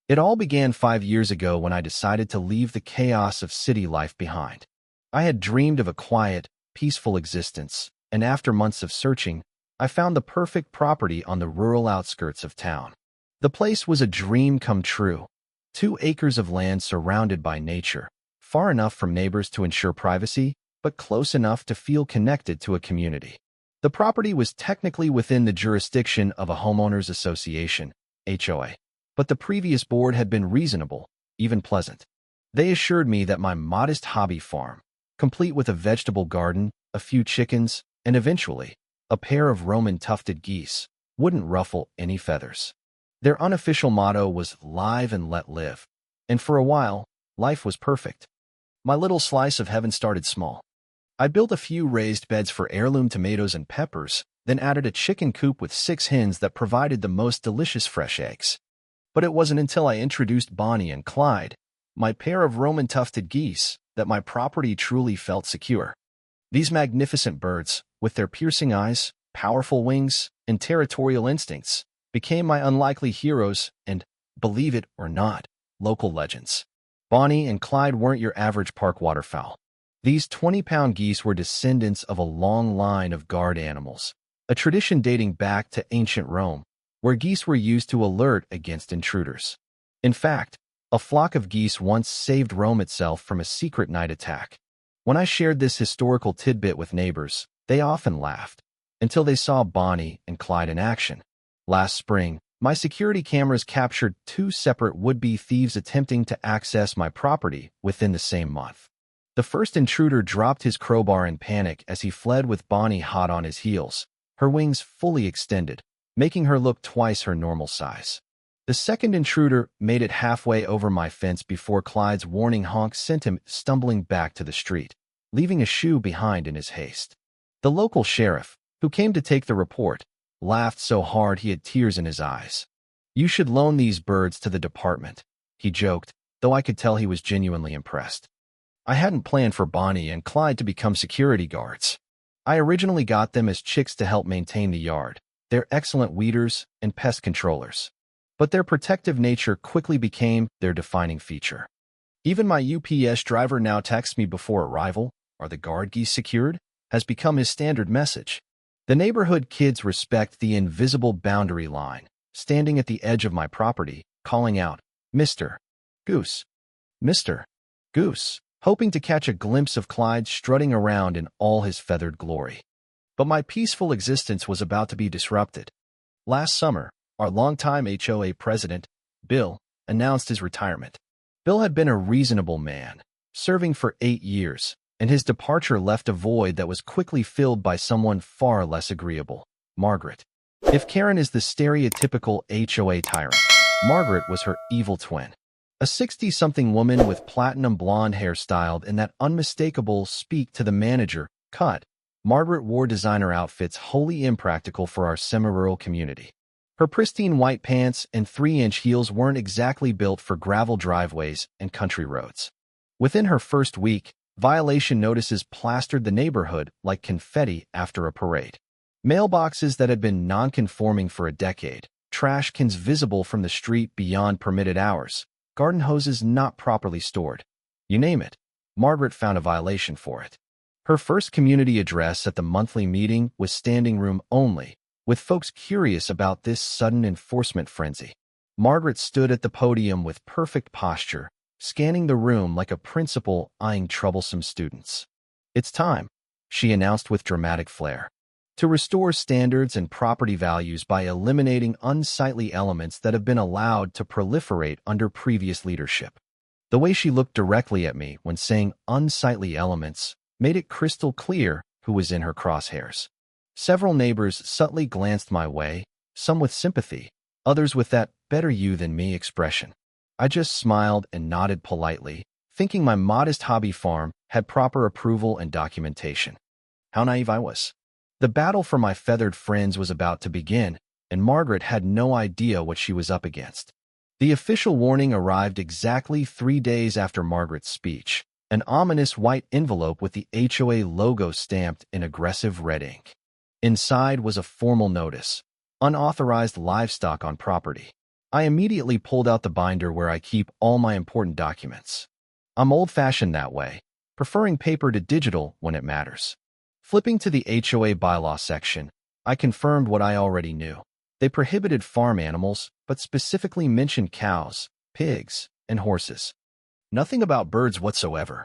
It all began 5 years ago when I decided to leave the chaos of city life behind. I had dreamed of a quiet, peaceful existence, and after months of searching, I found the perfect property on the rural outskirts of town. The place was a dream come true. 2 acres of land surrounded by nature, far enough from neighbors to ensure privacy, but close enough to feel connected to a community. The property was technically within the jurisdiction of a homeowners association, HOA, but the previous board had been reasonable, even pleasant. They assured me that my modest hobby farm, complete with a vegetable garden, a few chickens, and eventually, a pair of Roman tufted geese, wouldn't ruffle any feathers. Their unofficial motto was "Live and let live," and for a while, life was perfect. My little slice of heaven started small. I built a few raised beds for heirloom tomatoes and peppers, then added a chicken coop with 6 hens that provided the most delicious fresh eggs. But it wasn't until I introduced Bonnie and Clyde, my pair of Roman tufted geese, that my property truly felt secure. These magnificent birds, with their piercing eyes, powerful wings, and territorial instincts, became my unlikely heroes and, believe it or not, local legends. Bonnie and Clyde weren't your average park waterfowl. These 20-pound geese were descendants of a long line of guard animals, a tradition dating back to ancient Rome, where geese were used to alert against intruders. In fact, a flock of geese once saved Rome itself from a secret night attack. When I shared this historical tidbit with neighbors, they often laughed, until they saw Bonnie and Clyde in action. Last spring, my security cameras captured 2 separate would-be thieves attempting to access my property within the same month. The first intruder dropped his crowbar in panic as he fled with Bonnie hot on his heels, her wings fully extended, making her look twice her normal size. The second intruder made it halfway over my fence before Clyde's warning honk sent him stumbling back to the street, leaving a shoe behind in his haste. The local sheriff, who came to take the report, laughed so hard he had tears in his eyes. "You should loan these birds to the department," he joked, though I could tell he was genuinely impressed. I hadn't planned for Bonnie and Clyde to become security guards. I originally got them as chicks to help maintain the yard. They're excellent weeders and pest controllers. But their protective nature quickly became their defining feature. Even my UPS driver now texts me before arrival, "Are the guard geese secured?" has become his standard message. The neighborhood kids respect the invisible boundary line, standing at the edge of my property, calling out, "Mr. Goose, Mr. Goose," hoping to catch a glimpse of Clyde strutting around in all his feathered glory. But my peaceful existence was about to be disrupted. Last summer, our longtime HOA president, Bill, announced his retirement. Bill had been a reasonable man, serving for 8 years, and his departure left a void that was quickly filled by someone far less agreeable, Margaret. If Karen is the stereotypical HOA tyrant, Margaret was her evil twin. A 60-something woman with platinum blonde hair styled in that unmistakable "speak to the manager" cut, Margaret wore designer outfits wholly impractical for our semi-rural community. Her pristine white pants and 3-inch heels weren't exactly built for gravel driveways and country roads. Within her first week, violation notices plastered the neighborhood like confetti after a parade. Mailboxes that had been non-conforming for a decade, trash cans visible from the street beyond permitted hours, garden hoses not properly stored. You name it, Margaret found a violation for it. Her first community address at the monthly meeting was standing room only, with folks curious about this sudden enforcement frenzy. Margaret stood at the podium with perfect posture, scanning the room like a principal eyeing troublesome students. "It's time," she announced with dramatic flair, "to restore standards and property values by eliminating unsightly elements that have been allowed to proliferate under previous leadership." The way she looked directly at me when saying unsightly elements made it crystal clear who was in her crosshairs. Several neighbors subtly glanced my way, some with sympathy, others with that "better you than me" expression. I just smiled and nodded politely, thinking my modest hobby farm had proper approval and documentation. How naive I was. The battle for my feathered friends was about to begin, and Margaret had no idea what she was up against. The official warning arrived exactly 3 days after Margaret's speech, an ominous white envelope with the HOA logo stamped in aggressive red ink. Inside was a formal notice: unauthorized livestock on property. I immediately pulled out the binder where I keep all my important documents. I'm old-fashioned that way, preferring paper to digital when it matters. Flipping to the HOA bylaw section, I confirmed what I already knew. They prohibited farm animals, but specifically mentioned cows, pigs, and horses. Nothing about birds whatsoever.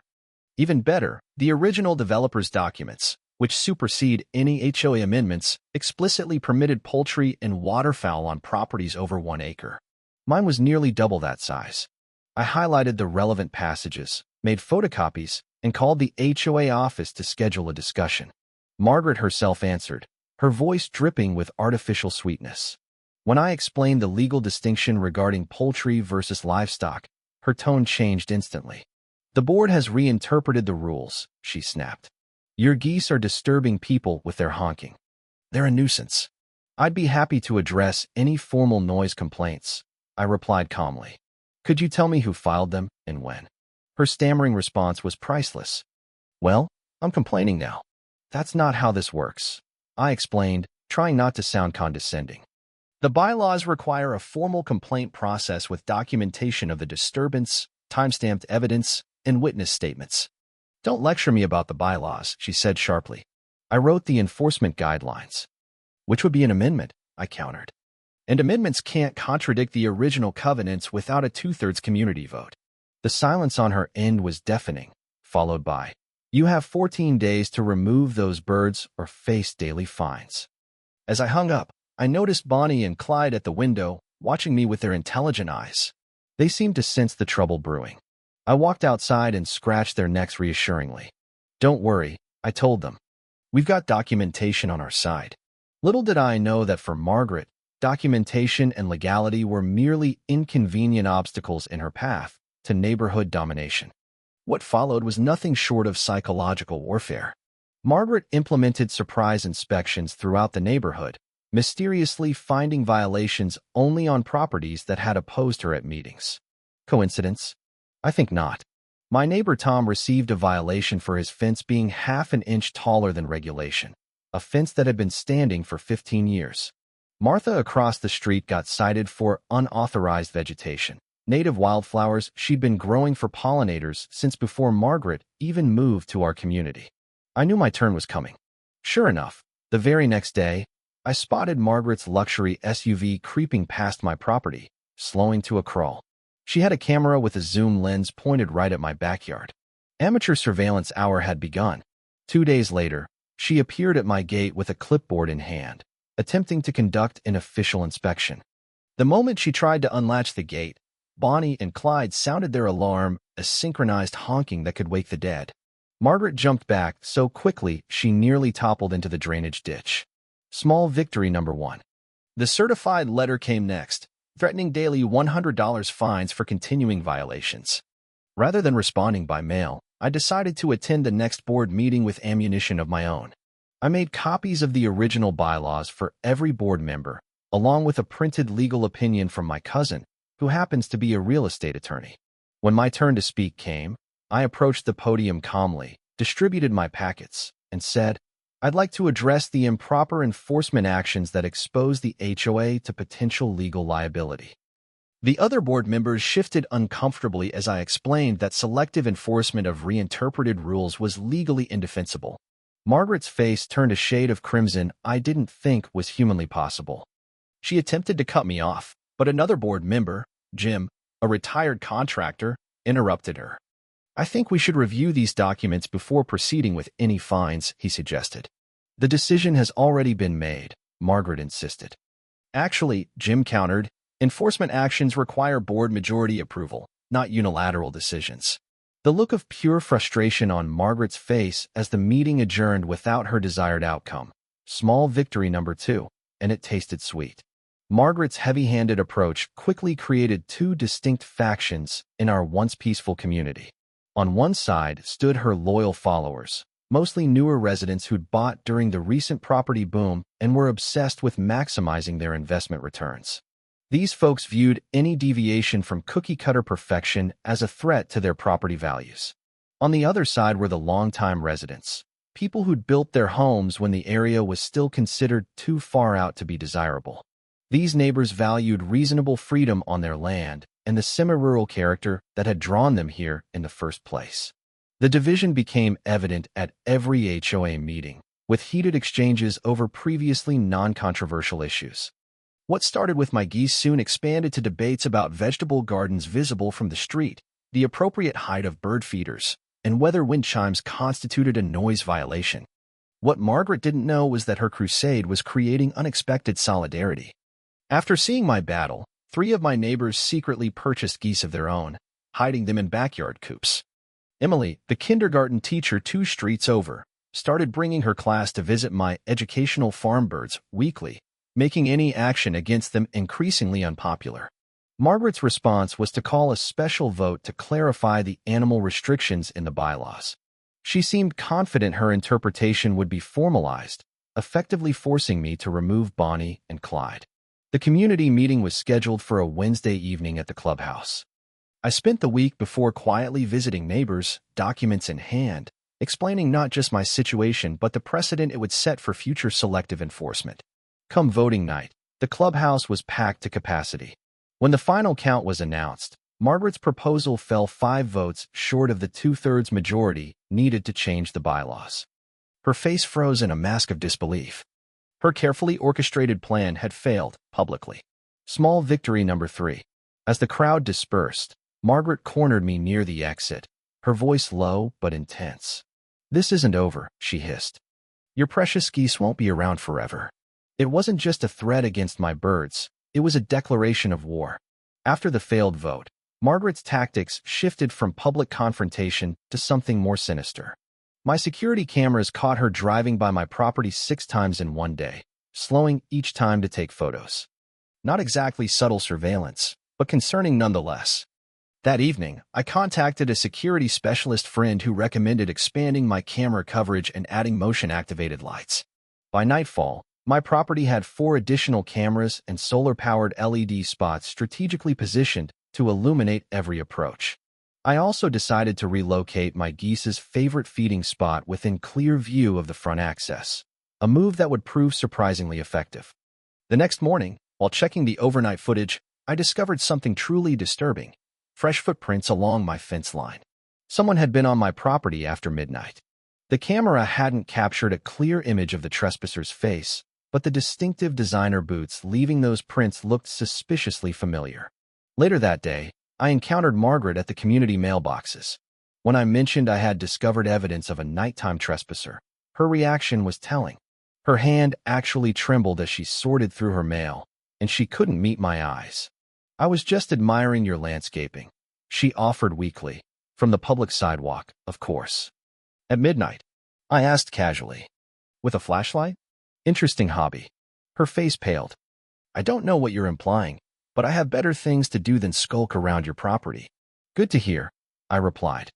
Even better, the original developer's documents, which supersede any HOA amendments, explicitly permitted poultry and waterfowl on properties over 1 acre. Mine was nearly double that size. I highlighted the relevant passages, made photocopies, and called the HOA office to schedule a discussion. Margaret herself answered, her voice dripping with artificial sweetness. When I explained the legal distinction regarding poultry versus livestock, her tone changed instantly. The board has reinterpreted the rules, she snapped. Your geese are disturbing people with their honking. They're a nuisance. I'd be happy to address any formal noise complaints, I replied calmly. Could you tell me who filed them and when? Her stammering response was priceless. Well, I'm complaining now. That's not how this works, I explained, trying not to sound condescending. The bylaws require a formal complaint process with documentation of the disturbance, timestamped evidence, and witness statements. Don't lecture me about the bylaws, she said sharply. I wrote the enforcement guidelines. Which would be an amendment, I countered. And amendments can't contradict the original covenants without a 2/3 community vote. The silence on her end was deafening, followed by, you have 14 days to remove those birds or face daily fines. As I hung up, I noticed Bonnie and Clyde at the window, watching me with their intelligent eyes. They seemed to sense the trouble brewing. I walked outside and scratched their necks reassuringly. Don't worry, I told them. We've got documentation on our side. Little did I know that for Margaret, documentation and legality were merely inconvenient obstacles in her path to neighborhood domination. What followed was nothing short of psychological warfare. Margaret implemented surprise inspections throughout the neighborhood, mysteriously finding violations only on properties that had opposed her at meetings. Coincidence? I think not. My neighbor Tom received a violation for his fence being half an inch taller than regulation, a fence that had been standing for 15 years. Martha across the street got cited for unauthorized vegetation, native wildflowers she'd been growing for pollinators since before Margaret even moved to our community. I knew my turn was coming. Sure enough, the very next day, I spotted Margaret's luxury SUV creeping past my property, slowing to a crawl. She had a camera with a zoom lens pointed right at my backyard. Amateur surveillance hour had begun. 2 days later, she appeared at my gate with a clipboard in hand, attempting to conduct an official inspection. The moment she tried to unlatch the gate, Bonnie and Clyde sounded their alarm, a synchronized honking that could wake the dead. Margaret jumped back so quickly she nearly toppled into the drainage ditch. Small victory number 1. The certified letter came next, threatening daily $100 fines for continuing violations. Rather than responding by mail, I decided to attend the next board meeting with ammunition of my own. I made copies of the original bylaws for every board member, along with a printed legal opinion from my cousin, who happens to be a real estate attorney. When my turn to speak came, I approached the podium calmly, distributed my packets, and said, I'd like to address the improper enforcement actions that expose the HOA to potential legal liability. The other board members shifted uncomfortably as I explained that selective enforcement of reinterpreted rules was legally indefensible. Margaret's face turned a shade of crimson I didn't think was humanly possible. She attempted to cut me off, but another board member, Jim, a retired contractor, interrupted her. I think we should review these documents before proceeding with any fines, he suggested. The decision has already been made, Margaret insisted. Actually, Jim countered, enforcement actions require board majority approval, not unilateral decisions. The look of pure frustration on Margaret's face as the meeting adjourned without her desired outcome. Small victory number 2, and it tasted sweet. Margaret's heavy-handed approach quickly created 2 distinct factions in our once peaceful community. On one side stood her loyal followers, mostly newer residents who'd bought during the recent property boom and were obsessed with maximizing their investment returns. These folks viewed any deviation from cookie-cutter perfection as a threat to their property values. On the other side were the longtime residents, people who'd built their homes when the area was still considered too far out to be desirable. These neighbors valued reasonable freedom on their land and the semi-rural character that had drawn them here in the first place. The division became evident at every HOA meeting, with heated exchanges over previously non-controversial issues. What started with my geese soon expanded to debates about vegetable gardens visible from the street, the appropriate height of bird feeders, and whether wind chimes constituted a noise violation. What Margaret didn't know was that her crusade was creating unexpected solidarity. After seeing my battle, 3 of my neighbors secretly purchased geese of their own, hiding them in backyard coops. Emily, the kindergarten teacher 2 streets over, started bringing her class to visit my educational farm birds weekly, making any action against them increasingly unpopular. Margaret's response was to call a special vote to clarify the animal restrictions in the bylaws. She seemed confident her interpretation would be formalized, effectively forcing me to remove Bonnie and Clyde. The community meeting was scheduled for a Wednesday evening at the clubhouse. I spent the week before quietly visiting neighbors, documents in hand, explaining not just my situation but the precedent it would set for future selective enforcement. Come voting night, the clubhouse was packed to capacity. When the final count was announced, Margaret's proposal fell 5 votes short of the 2/3 majority needed to change the bylaws. Her face froze in a mask of disbelief. Her carefully orchestrated plan had failed publicly. Small victory number 3. As the crowd dispersed, Margaret cornered me near the exit, her voice low but intense. "This isn't over," she hissed. "Your precious geese won't be around forever." It wasn't just a threat against my birds, it was a declaration of war. After the failed vote, Margaret's tactics shifted from public confrontation to something more sinister. My security cameras caught her driving by my property 6 times in one day, slowing each time to take photos. Not exactly subtle surveillance, but concerning nonetheless. That evening, I contacted a security specialist friend who recommended expanding my camera coverage and adding motion-activated lights. By nightfall, my property had 4 additional cameras and solar-powered LED spots strategically positioned to illuminate every approach. I also decided to relocate my geese's favorite feeding spot within clear view of the front access, a move that would prove surprisingly effective. The next morning, while checking the overnight footage, I discovered something truly disturbing: fresh footprints along my fence line. Someone had been on my property after midnight. The camera hadn't captured a clear image of the trespasser's face, but the distinctive designer boots leaving those prints looked suspiciously familiar. Later that day, I encountered Margaret at the community mailboxes. When I mentioned I had discovered evidence of a nighttime trespasser, her reaction was telling. Her hand actually trembled as she sorted through her mail, and she couldn't meet my eyes. "I was just admiring your landscaping," she offered weakly, from the public sidewalk, of course. At midnight, I asked casually, "With a flashlight?" "Interesting hobby." Her face paled. "I don't know what you're implying, but I have better things to do than skulk around your property." "Good to hear," I replied.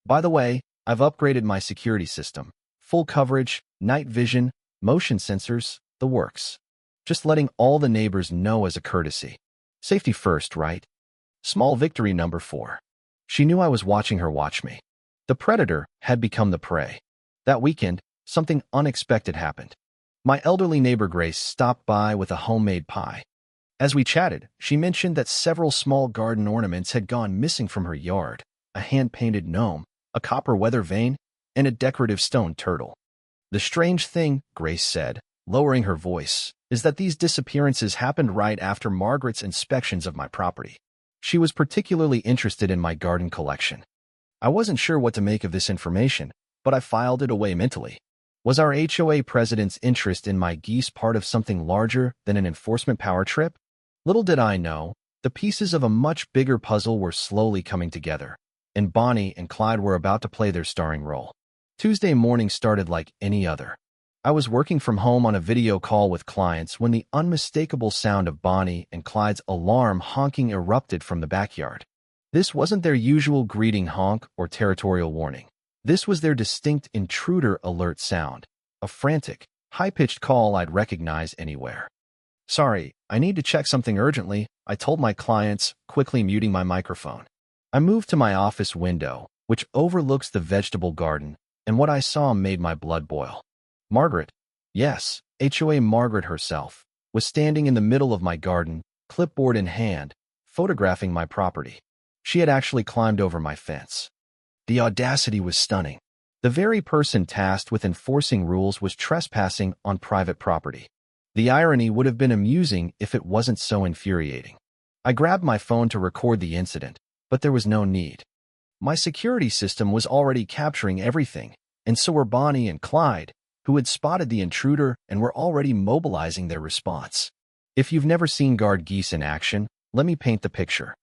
"By the way, I've upgraded my security system. Full coverage, night vision, motion sensors, the works. Just letting all the neighbors know as a courtesy. Safety first, right?" Small victory number 4. She knew I was watching her watch me. The predator had become the prey. That weekend, something unexpected happened. My elderly neighbor Grace stopped by with a homemade pie. As we chatted, she mentioned that several small garden ornaments had gone missing from her yard: a hand-painted gnome, a copper weather vane, and a decorative stone turtle. "The strange thing," Grace said, lowering her voice, "is that these disappearances happened right after Margaret's inspections of my property. She was particularly interested in my garden collection." I wasn't sure what to make of this information, but I filed it away mentally. Was our HOA president's interest in my geese part of something larger than an enforcement power trip? Little did I know, the pieces of a much bigger puzzle were slowly coming together, and Bonnie and Clyde were about to play their starring role. Tuesday morning started like any other. I was working from home on a video call with clients when the unmistakable sound of Bonnie and Clyde's alarm honking erupted from the backyard. This wasn't their usual greeting honk or territorial warning. This was their distinct intruder alert sound, a frantic, high-pitched call I'd recognize anywhere. "Sorry, I need to check something urgently," I told my clients, quickly muting my microphone. I moved to my office window, which overlooks the vegetable garden, and what I saw made my blood boil. Margaret, yes, HOA Margaret herself, was standing in the middle of my garden, clipboard in hand, photographing my property. She had actually climbed over my fence. The audacity was stunning. The very person tasked with enforcing rules was trespassing on private property. The irony would have been amusing if it wasn't so infuriating. I grabbed my phone to record the incident, but there was no need. My security system was already capturing everything, and so were Bonnie and Clyde, who had spotted the intruder and were already mobilizing their response. If you've never seen guard geese in action, let me paint the picture.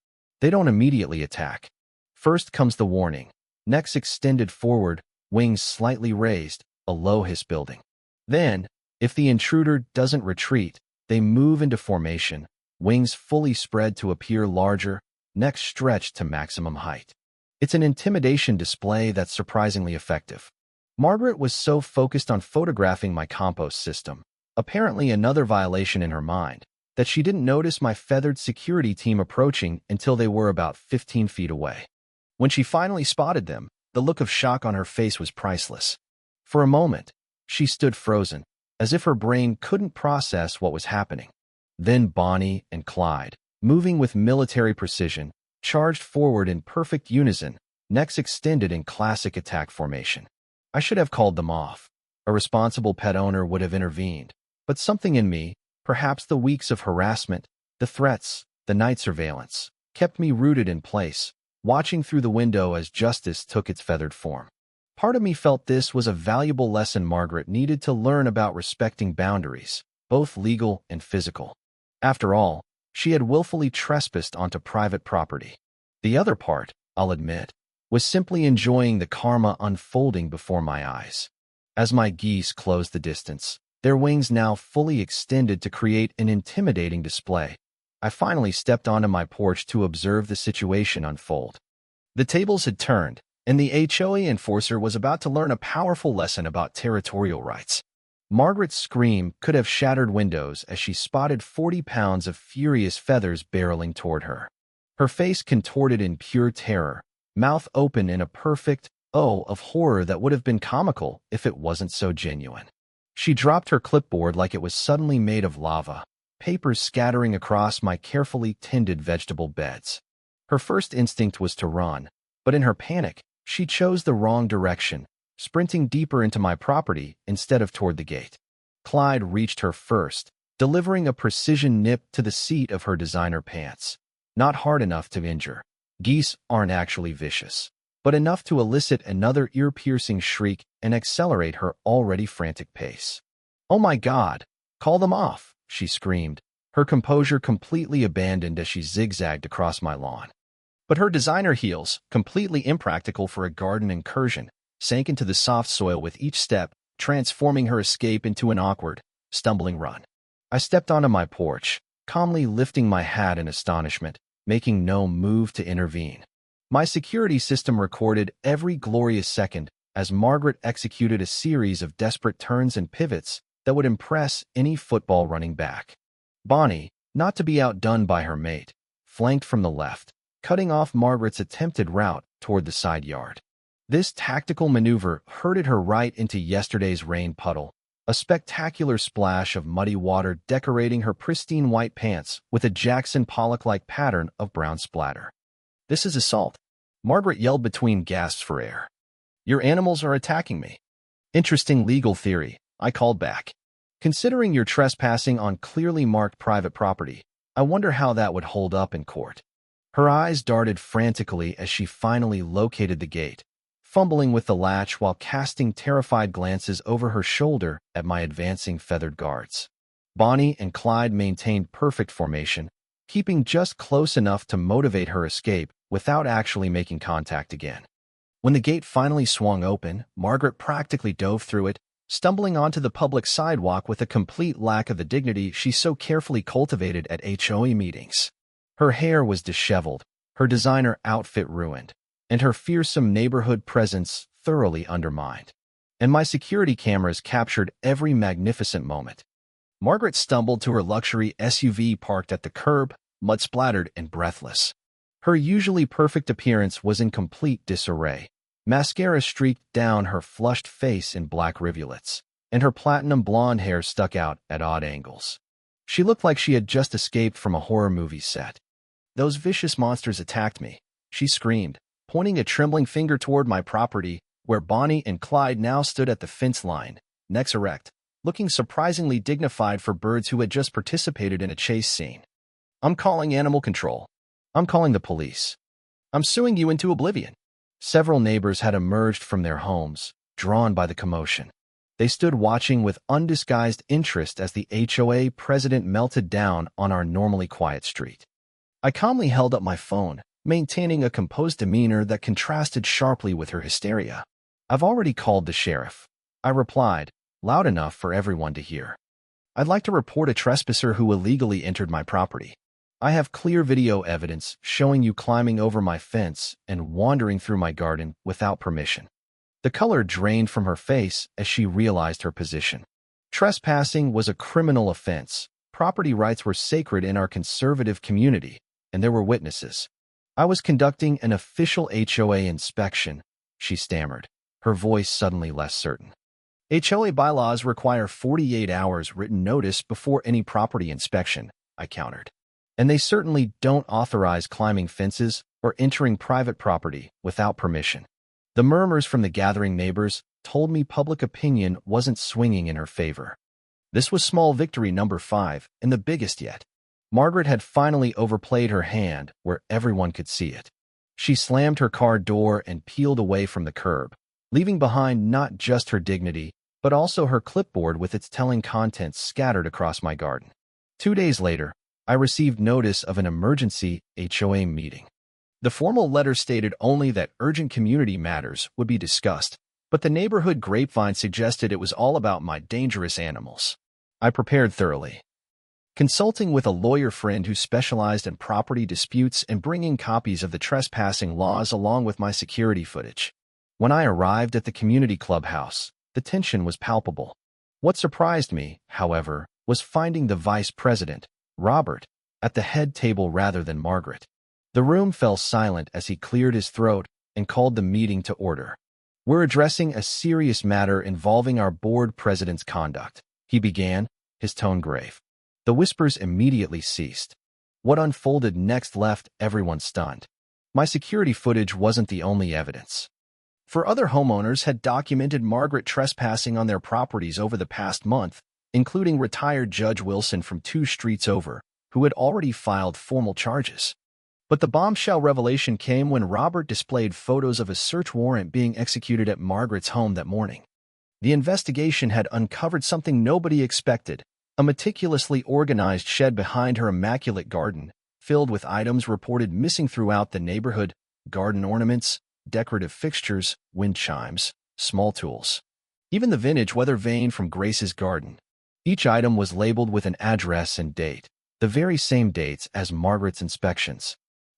They don't immediately attack. First comes the warning, necks extended forward, wings slightly raised, a low hiss building. Then, if the intruder doesn't retreat, they move into formation, wings fully spread to appear larger, neck stretched to maximum height. It's an intimidation display that's surprisingly effective. Margaret was so focused on photographing my compost system, apparently another violation in her mind, that she didn't notice my feathered security team approaching until they were about 15 feet away. When she finally spotted them, the look of shock on her face was priceless. For a moment, she stood frozen, as if her brain couldn't process what was happening. Then Bonnie and Clyde, moving with military precision, charged forward in perfect unison, necks extended in classic attack formation. I should have called them off. A responsible pet owner would have intervened, but something in me, perhaps the weeks of harassment, the threats, the night surveillance, kept me rooted in place, watching through the window as justice took its feathered form. Part of me felt this was a valuable lesson Margaret needed to learn about respecting boundaries, both legal and physical. After all, she had willfully trespassed onto private property. The other part, I'll admit, was simply enjoying the karma unfolding before my eyes. As my geese closed the distance, their wings now fully extended to create an intimidating display, I finally stepped onto my porch to observe the situation unfold. The tables had turned, and the HOA enforcer was about to learn a powerful lesson about territorial rights. Margaret's scream could have shattered windows as she spotted 40 pounds of furious feathers barreling toward her. Her face contorted in pure terror, mouth open in a perfect O of horror that would have been comical if it wasn't so genuine. She dropped her clipboard like it was suddenly made of lava, papers scattering across my carefully tended vegetable beds. Her first instinct was to run, but in her panic, she chose the wrong direction, sprinting deeper into my property instead of toward the gate. Clyde reached her first, delivering a precision nip to the seat of her designer pants. Not hard enough to injure. Geese aren't actually vicious, but enough to elicit another ear-piercing shriek and accelerate her already frantic pace. "Oh my God! Call them off!" she screamed, her composure completely abandoned as she zigzagged across my lawn. But her designer heels, completely impractical for a garden incursion, sank into the soft soil with each step, transforming her escape into an awkward, stumbling run. I stepped onto my porch, calmly lifting my hat in astonishment, making no move to intervene. My security system recorded every glorious second as Margaret executed a series of desperate turns and pivots that would impress any football running back. Bonnie, not to be outdone by her mate, flanked from the left, cutting off Margaret's attempted route toward the side yard. This tactical maneuver herded her right into yesterday's rain puddle, a spectacular splash of muddy water decorating her pristine white pants with a Jackson Pollock-like pattern of brown splatter. "This is assault," Margaret yelled between gasps for air. "Your animals are attacking me." "Interesting legal theory," I called back. "Considering you're trespassing on clearly marked private property, I wonder how that would hold up in court." Her eyes darted frantically as she finally located the gate, fumbling with the latch while casting terrified glances over her shoulder at my advancing feathered guards. Bonnie and Clyde maintained perfect formation, keeping just close enough to motivate her escape without actually making contact again. When the gate finally swung open, Margaret practically dove through it, stumbling onto the public sidewalk with a complete lack of the dignity she so carefully cultivated at HOA meetings. Her hair was disheveled, her designer outfit ruined, and her fearsome neighborhood presence thoroughly undermined. And my security cameras captured every magnificent moment. Margaret stumbled to her luxury SUV parked at the curb, mud-splattered and breathless. Her usually perfect appearance was in complete disarray. Mascara streaked down her flushed face in black rivulets, and her platinum blonde hair stuck out at odd angles. She looked like she had just escaped from a horror movie set. "Those vicious monsters attacked me," she screamed, pointing a trembling finger toward my property, where Bonnie and Clyde now stood at the fence line, necks erect, looking surprisingly dignified for birds who had just participated in a chase scene. "I'm calling animal control. I'm calling the police. I'm suing you into oblivion." Several neighbors had emerged from their homes, drawn by the commotion. They stood watching with undisguised interest as the HOA president melted down on our normally quiet street. I calmly held up my phone, maintaining a composed demeanor that contrasted sharply with her hysteria. "I've already called the sheriff," I replied, loud enough for everyone to hear. "I'd like to report a trespasser who illegally entered my property. I have clear video evidence showing you climbing over my fence and wandering through my garden without permission." The color drained from her face as she realized her position. Trespassing was a criminal offense. Property rights were sacred in our conservative community, and there were witnesses. "I was conducting an official HOA inspection," she stammered, her voice suddenly less certain. "HOA bylaws require 48 hours written notice before any property inspection," I countered. "And they certainly don't authorize climbing fences or entering private property without permission." The murmurs from the gathering neighbors told me public opinion wasn't swinging in her favor. This was small victory number 5, and the biggest yet. Margaret had finally overplayed her hand where everyone could see it. She slammed her car door and peeled away from the curb, leaving behind not just her dignity, but also her clipboard with its telling contents scattered across my garden. 2 days later, I received notice of an emergency HOA meeting. The formal letter stated only that urgent community matters would be discussed, but the neighborhood grapevine suggested it was all about my dangerous animals. I prepared thoroughly, consulting with a lawyer friend who specialized in property disputes and bringing copies of the trespassing laws along with my security footage. When I arrived at the community clubhouse, the tension was palpable. What surprised me, however, was finding the vice president, Robert, at the head table rather than Margaret. The room fell silent as he cleared his throat and called the meeting to order. "We're addressing a serious matter involving our board president's conduct," he began, his tone grave. The whispers immediately ceased. What unfolded next left everyone stunned. My security footage wasn't the only evidence. For other homeowners had documented Margaret trespassing on their properties over the past month, including retired Judge Wilson from 2 streets over, who had already filed formal charges. But the bombshell revelation came when Robert displayed photos of a search warrant being executed at Margaret's home that morning. The investigation had uncovered something nobody expected, a meticulously organized shed behind her immaculate garden, filled with items reported missing throughout the neighborhood: garden ornaments, decorative fixtures, wind chimes, small tools. Even the vintage weather vane from Grace's garden. Each item was labeled with an address and date, the very same dates as Margaret's inspections.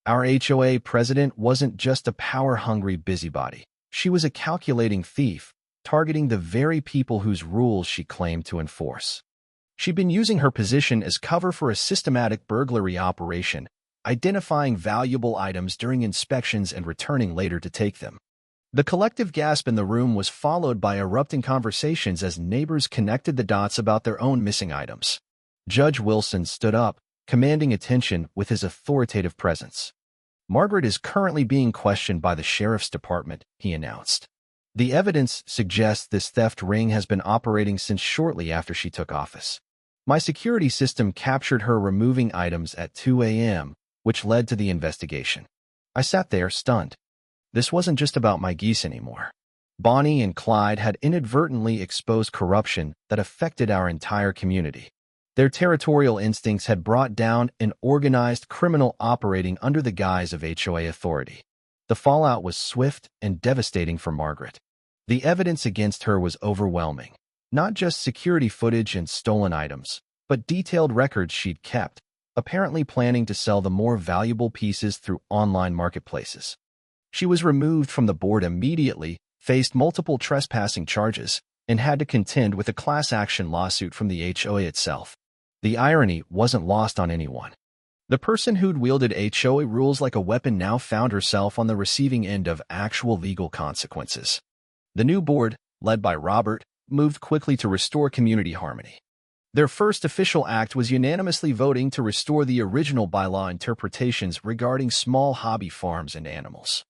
Our HOA president wasn't just a power-hungry busybody. She was a calculating thief, targeting the very people whose rules she claimed to enforce. She'd been using her position as cover for a systematic burglary operation, identifying valuable items during inspections and returning later to take them. The collective gasp in the room was followed by erupting conversations as neighbors connected the dots about their own missing items. Judge Wilson stood up, commanding attention with his authoritative presence. "Margaret is currently being questioned by the sheriff's department," he announced. "The evidence suggests this theft ring has been operating since shortly after she took office. My security system captured her removing items at 2 a.m., which led to the investigation." I sat there, stunned. This wasn't just about my geese anymore. Bonnie and Clyde had inadvertently exposed corruption that affected our entire community. Their territorial instincts had brought down an organized criminal operating under the guise of HOA authority. The fallout was swift and devastating for Margaret. The evidence against her was overwhelming. Not just security footage and stolen items, but detailed records she'd kept, apparently planning to sell the more valuable pieces through online marketplaces. She was removed from the board immediately, faced multiple trespassing charges, and had to contend with a class action lawsuit from the HOA itself. The irony wasn't lost on anyone. The person who'd wielded HOA rules like a weapon now found herself on the receiving end of actual legal consequences. The new board, led by Robert, moved quickly to restore community harmony. Their first official act was unanimously voting to restore the original bylaw interpretations regarding small hobby farms and animals.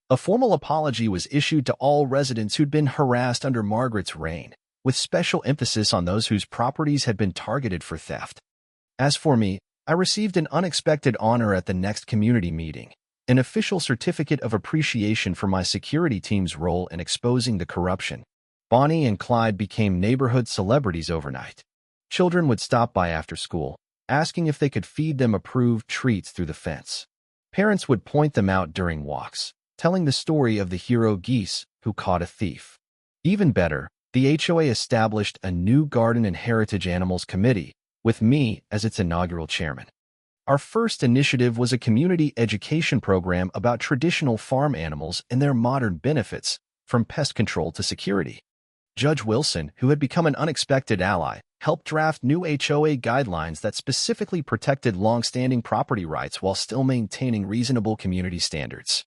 A formal apology was issued to all residents who'd been harassed under Margaret's reign, with special emphasis on those whose properties had been targeted for theft. As for me, I received an unexpected honor at the next community meeting, an official certificate of appreciation for my security team's role in exposing the corruption. Bonnie and Clyde became neighborhood celebrities overnight. Children would stop by after school, asking if they could feed them approved treats through the fence. Parents would point them out during walks, telling the story of the hero Geese who caught a thief. Even better, the HOA established a new Garden and Heritage Animals Committee, with me as its inaugural chairman. Our first initiative was a community education program about traditional farm animals and their modern benefits, from pest control to security. Judge Wilson, who had become an unexpected ally, helped draft new HOA guidelines that specifically protected long-standing property rights while still maintaining reasonable community standards.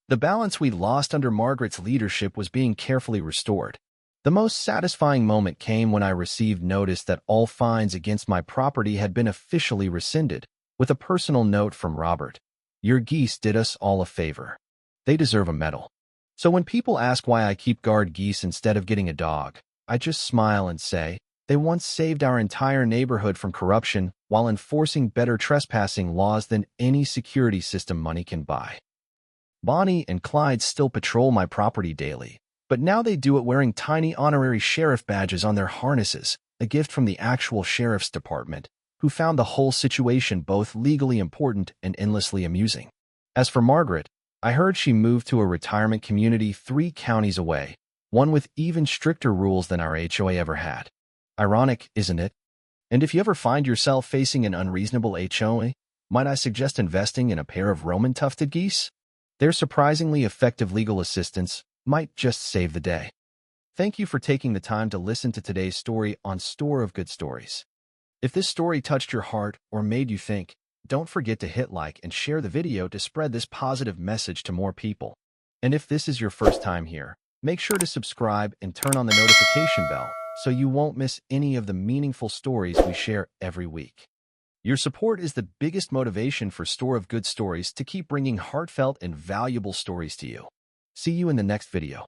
The balance we'd lost under Margaret's leadership was being carefully restored. The most satisfying moment came when I received notice that all fines against my property had been officially rescinded, with a personal note from Robert. "Your geese did us all a favor. They deserve a medal." So when people ask why I keep guard geese instead of getting a dog, I just smile and say, they once saved our entire neighborhood from corruption while enforcing better trespassing laws than any security system money can buy. Bonnie and Clyde still patrol my property daily, but now they do it wearing tiny honorary sheriff badges on their harnesses, a gift from the actual sheriff's department, who found the whole situation both legally important and endlessly amusing. As for Margaret, I heard she moved to a retirement community 3 counties away, one with even stricter rules than our HOA ever had. Ironic, isn't it? And if you ever find yourself facing an unreasonable HOA, might I suggest investing in a pair of Roman tufted geese? Their surprisingly effective legal assistance might just save the day. Thank you for taking the time to listen to today's story on Store of Good Stories. If this story touched your heart or made you think, don't forget to hit like and share the video to spread this positive message to more people. And if this is your first time here, make sure to subscribe and turn on the notification bell so you won't miss any of the meaningful stories we share every week. Your support is the biggest motivation for Store of Good Stories to keep bringing heartfelt and valuable stories to you. See you in the next video.